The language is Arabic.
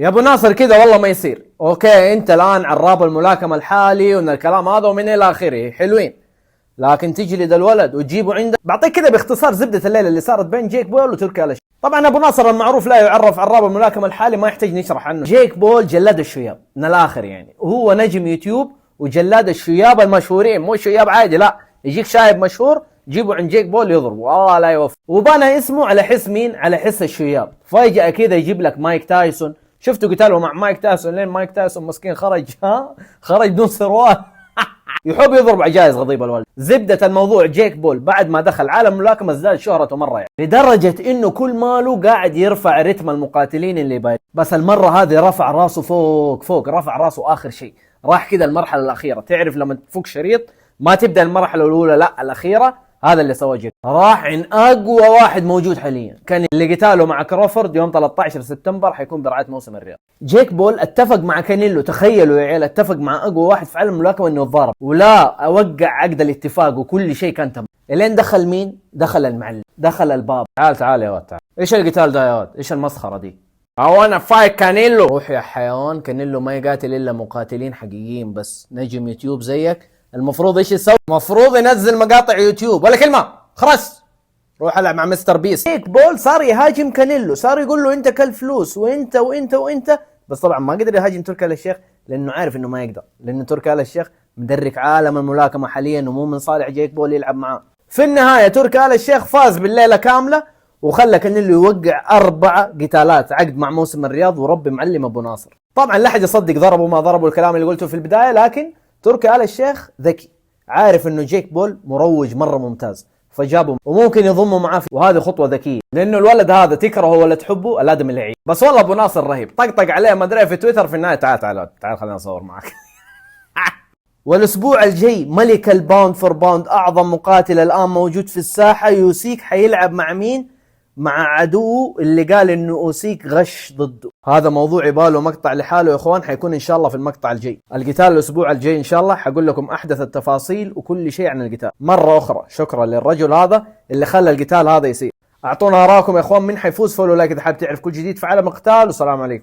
يا ابو ناصر كذا والله ما يصير. اوكي انت الان عراب الملاكمه الحالي وان الكلام هذا ومن الى اخره حلوين، لكن تجلد الولد وتجيبه عندك. بعطيك كذا باختصار زبده الليله اللي صارت بين جيك بول وتركي آل الشيخ. طبعا ابو ناصر المعروف لا يعرف عراب الملاكمه الحالي، ما يحتاج نشرح عنه. جيك بول جلاد الشياب من الاخر يعني، وهو نجم يوتيوب وجلاد الشياب المشهورين، مو شياب عادي لا، يجيك شايب مشهور جيبوا عند جيك بول يضربوا والله لا يوفق. وبنى اسمه على حس مين؟ على حس الشياب. فجأة كذا يجيب لك مايك تايسون، شفتوا قتاله مع مايك تايسون لين مايك تايسون مسكين خرج خرج بدون سروال يحب يضرب عجائز غضيب الوالد. زبدة الموضوع جيك بول بعد ما دخل عالم الملاكمة ازداد شهرته مرة يعني، لدرجة انه كل ماله قاعد يرفع رتم المقاتلين اللي باين. بس المرة هذه رفع راسه فوق، رفع راسه اخر شيء، راح كذا المرحلة الأخيرة. تعرف لما تفك شريط ما تبدأ المرحلة الأولى، لا الأخيرة، هذا اللي سوى جيك. راح عن اقوى واحد موجود حاليا، كان اللي قتاله مع كروفورد يوم 13 سبتمبر حيكون برعاية موسم الرياض. جيك بول اتفق مع كانيلو، تخيلوا يا عيال، اتفق مع اقوى واحد في عالم الملاكمه انه يتضارب، ولا اوقع عقد الاتفاق وكل شيء كان تمام. الين دخل مين؟ دخل المعلم، دخل الباب. تعال يا واد تعال. ايش القتال ده يا واد؟ ايش المسخره دي؟ انا فايت كانيلو. روح يا حيوان، كانيلو ما يقاتل الا مقاتلين حقيقيين بس. نجم يوتيوب زيك المفروض ايش يسوي؟ المفروض ينزل مقاطع يوتيوب ولا كلمه خلاص. روح العب مع مستر بيس. جيك بول صار يهاجم كانيلو، صار يقول له انت كل فلوس وانت وانت وانت، بس طبعا ما قدر يهاجم تركي آل الشيخ لانه عارف انه ما يقدر، لانه تركي آل الشيخ مدرك عالم الملاكمه حاليا ومو من صالح جيك بول يلعب معاه. في النهايه تركي آل الشيخ فاز بالليله كامله وخلى كانيلو يوقع 4 قتالات عقد مع موسم الرياض، وربي معلم ابو ناصر. طبعا لا حد يصدق ضربوا ما ضربوا الكلام اللي قلته في البدايه، لكن تركي آل الشيخ ذكي، عارف انه جيك بول مروج مره ممتاز فجابه وممكن يضمه معاه، وهذه خطوه ذكيه لانه الولد هذا تكرهه ولا تحبه الادم اللي يعيب. بس والله ابو ناصر رهيب، طقطق عليه ما ادري في تويتر. في النهايه تعال خلينا نصور معك والاسبوع الجاي ملك الباوند فور باوند، اعظم مقاتل الان موجود في الساحه، يوسيك حيلعب مع مين؟ مع عدو اللي قال انه اوسيك غش ضده. هذا موضوع يباله مقطع لحاله يا اخوان، حيكون ان شاء الله في المقطع الجاي. القتال الاسبوع الجاي ان شاء الله حقول لكم احدث التفاصيل وكل شيء عن القتال. مره اخرى شكرا للرجل هذا اللي خلى القتال هذا يصير. اعطونا اراءكم يا اخوان، من حيفوز؟ فولو لايك اذا حابب تعرف كل جديد في عالم القتال، والسلام عليكم.